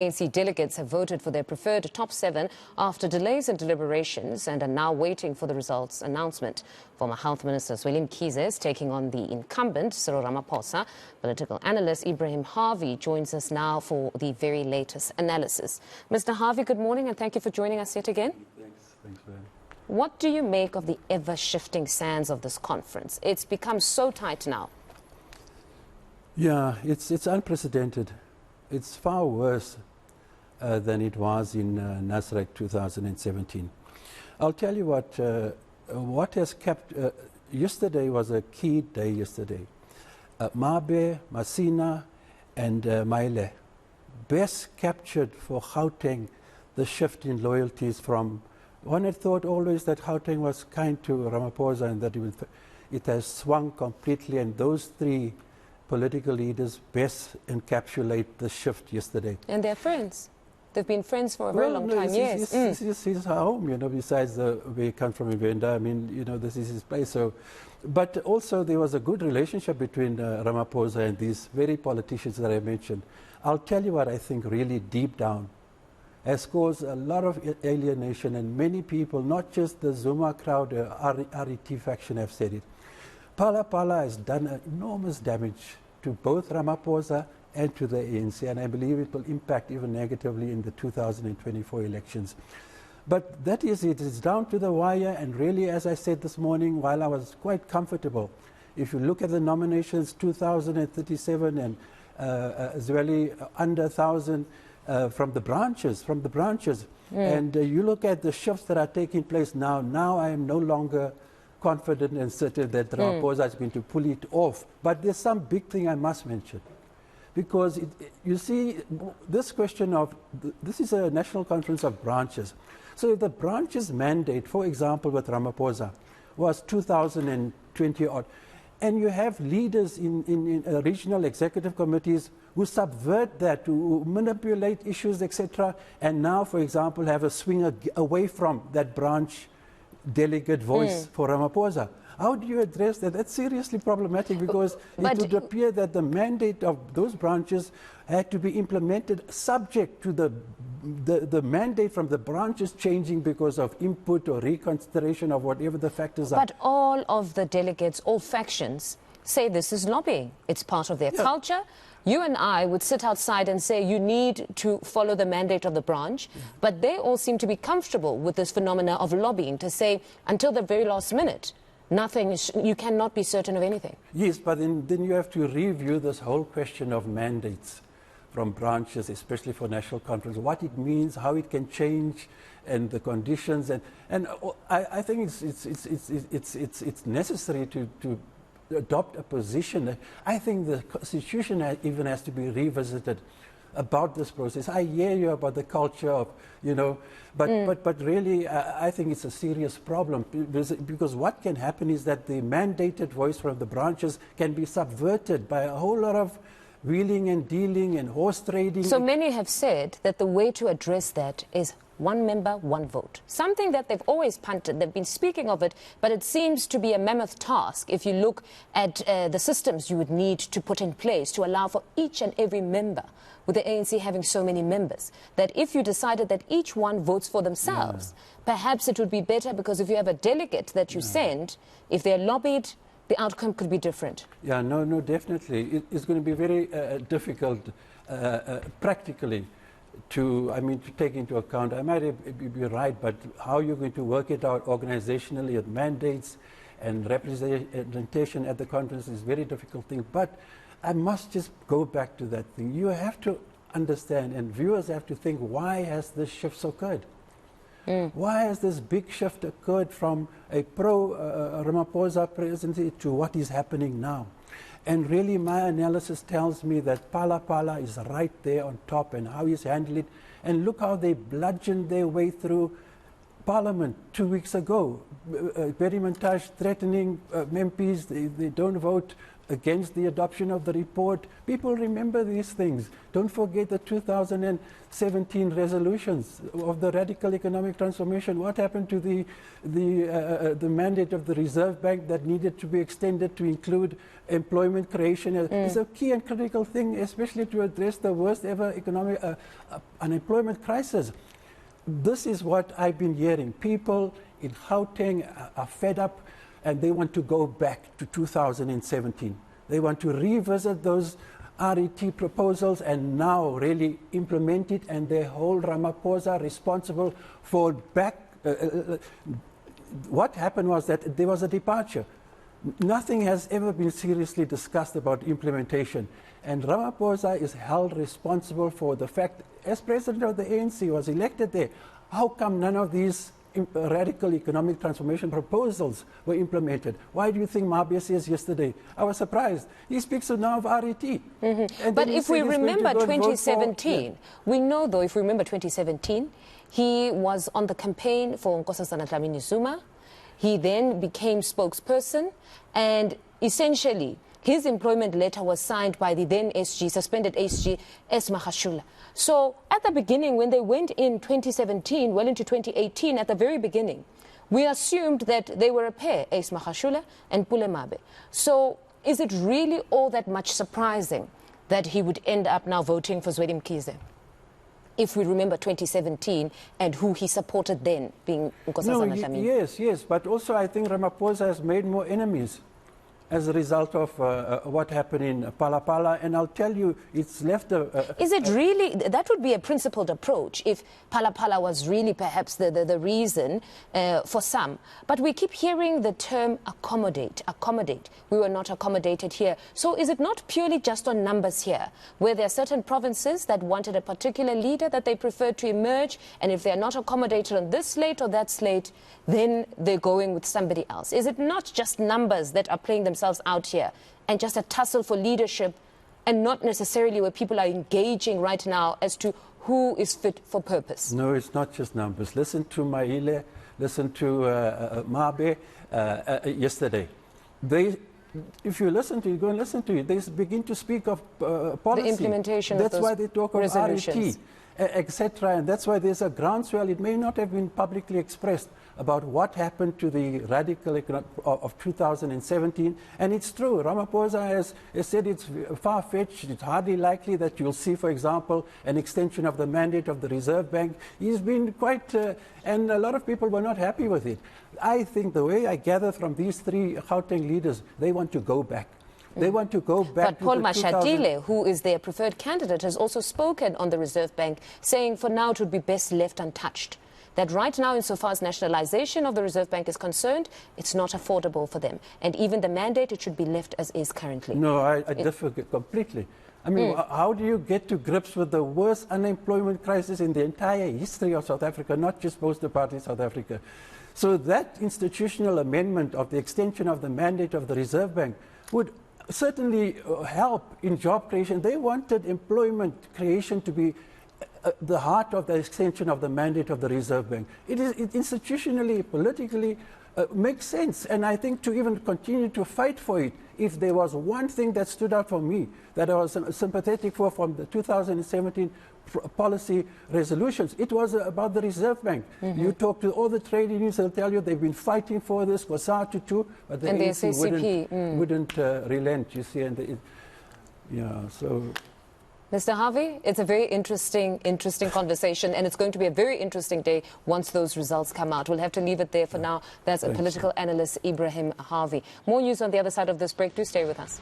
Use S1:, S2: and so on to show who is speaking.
S1: ANC delegates have voted for their preferred top 7 after delays in deliberations and are now waiting for the results announcement. Former Health Minister Willem is taking on the incumbent Cyril Ramaphosa. Political analyst Ebrahim Harvey joins us now for the very latest analysis. Mr. Harvey, good morning and thank you for joining us yet again.
S2: Thanks, man.
S1: What do you make of the ever-shifting sands of this conference? It's become so tight now.
S2: Yeah, it's unprecedented. It's far worse than it was in Nasrec 2017. I'll tell you what has kept, yesterday was a key day yesterday. Mabe, Masina and Maile best captured for Gauteng the shift in loyalties from, one had thought always that Gauteng was kind to Ramaphosa and that it has swung completely, and those three political leaders best encapsulate the shift yesterday.
S1: And they're friends. They've been friends for a very long time, yes.
S2: This is his home, you know, besides where he comes from in Venda. I mean, you know, this is his place. So, but also there was a good relationship between Ramaphosa and these very politicians that I mentioned. I'll tell you what I think really deep down has caused a lot of alienation, and many people, not just the Zuma crowd, RET faction have said it. Phala has done enormous damage to both Ramaphosa and to the ANC, and I believe it will impact even negatively in the 2024 elections. But that is it. It's down to the wire, and really, as I said this morning, while I was quite comfortable, if you look at the nominations, 2,037 and Zweli under 1,000 from the branches, and you look at the shifts that are taking place now I am no longer confident and certain that Ramaphosa is going to pull it off. But there's some big thing I must mention. Because you see, this question of, this is a national conference of branches. So if the branches mandate, for example, with Ramaphosa, was 2020 odd, and you have leaders in regional executive committees who subvert that, who manipulate issues, etc., and now, for example, have a swing away from that branch delegate voice for Ramaphosa. How do you address that? That's seriously problematic, because it would appear that the mandate of those branches had to be implemented subject to the mandate from the branches changing because of input or reconsideration of whatever the factors are.
S1: But all of the delegates, all factions, say this is lobbying. It's part of their culture. You and I would sit outside and say you need to follow the mandate of the branch, but they all seem to be comfortable with this phenomena of lobbying, to say until the very last minute, nothing is, you cannot be certain of anything.
S2: Yes, but then you have to review this whole question of mandates from branches, especially for national conference, what it means, how it can change, and the conditions. And I think it's necessary to adopt a position. I think the Constitution even has to be revisited about this process. I hear you about the culture of, you know, but really I think it's a serious problem, because what can happen is that the mandated voice from the branches can be subverted by a whole lot of wheeling and dealing and horse trading.
S1: So many have said that the way to address that is one member, one vote. Something that they've always punted. They've been speaking of it, but it seems to be a mammoth task if you look at the systems you would need to put in place to allow for each and every member, with the ANC having so many members, that if you decided that each one votes for themselves, perhaps it would be better, because if you have a delegate that you send, if they're lobbied, the outcome could be different.
S2: Yeah, no, definitely. It's going to be very difficult practically to take into account. I might be right, but how you're going to work it out organizationally with mandates and representation at the conference is a very difficult thing. But I must just go back to that thing. You have to understand, and viewers have to think, why has this shift occurred? Why has this big shift occurred from a pro-Ramaphosa presidency to what is happening now? And really, my analysis tells me that Phala is right there on top, and how he's handled it. And look how they bludgeoned their way through Parliament 2 weeks ago. Ebrahim Harvey threatening MPs, they don't vote against the adoption of the report. People remember these things. Don't forget the 2017 resolutions of the radical economic transformation. What happened to the mandate of the Reserve Bank that needed to be extended to include employment creation? It's a key and critical thing, especially to address the worst ever economic unemployment crisis. This is what I've been hearing. People in Gauteng are fed up, and they want to go back to 2017. They want to revisit those RET proposals and now really implement it, and they hold Ramaphosa responsible for what happened was that there was a departure. Nothing has ever been seriously discussed about implementation, and Ramaphosa is held responsible for the fact, as president of the ANC, was elected there. How come none of these radical economic transformation proposals were implemented? Why do you think Mabe says yesterday? I was surprised. He speaks now of RET.
S1: But if we remember 2017, we know though, if we remember 2017, he was on the campaign for Nkosazana Dlamini Zuma. He then became spokesperson, and essentially his employment letter was signed by the then SG, suspended SG, S. Mahashula. So at the beginning, when they went in 2017, well into 2018, at the very beginning, we assumed that they were a pair, S. Mahashula and Pule Mabe. So is it really all that much surprising that he would end up now voting for Zweli Mkhize? If we remember 2017 and who he supported then, being Nkosazana Dlamini.
S2: Yes, but also I think Ramaphosa has made more enemies as a result of what happened in Palapala, and I'll tell you, it's left
S1: Is it really, that would be a principled approach if Palapala was really perhaps the reason for some. But we keep hearing the term accommodate. We were not accommodated here. So is it not purely just on numbers here, where there are certain provinces that wanted a particular leader that they preferred to emerge, and if they're not accommodated on this slate or that slate, then they're going with somebody else? Is it not just numbers that are playing themselves out here, and just a tussle for leadership, and not necessarily where people are engaging right now as to who is fit for purpose?
S2: No, it's not just numbers. Listen to Mahile, listen to Mabe yesterday. If you listen to it, go and listen to it, they begin to speak of policy.
S1: The implementation
S2: That's
S1: of those
S2: why they talk of RET, etc. And that's why there's a groundswell. It may not have been publicly expressed about what happened to the radical of 2017. And it's true. Ramaphosa has said it's far-fetched. It's hardly likely that you'll see, for example, an extension of the mandate of the Reserve Bank. He's been quite, and a lot of people were not happy with it. I think the way I gather from these three Gauteng leaders, they want to go back. They want to go back.
S1: But Paul Mashatile, who is their preferred candidate, has also spoken on the Reserve Bank, saying for now it would be best left untouched. That right now, insofar as nationalization of the Reserve Bank is concerned, it's not affordable for them. And even the mandate, it should be left as is currently.
S2: No, I differ completely. I mean, how do you get to grips with the worst unemployment crisis in the entire history of South Africa, not just post-apartheid South Africa? So that institutional amendment of the extension of the mandate of the Reserve Bank would certainly help in job creation. They wanted employment creation to be the heart of the extension of the mandate of the Reserve Bank. It institutionally, politically makes sense. And I think to even continue to fight for it, if there was one thing that stood out for me that I was sympathetic for from the 2017 policy resolutions, it was about the Reserve Bank. You talk to all the trade unions, they'll tell you they've been fighting for this, COSATU too, but the ANC wouldn't relent, you see. And so...
S1: Mr. Harvey, it's a very interesting conversation, and it's going to be a very interesting day once those results come out. We'll have to leave it there for now. That's a political analyst, Ebrahim Harvey. More news on the other side of this break. Do stay with us.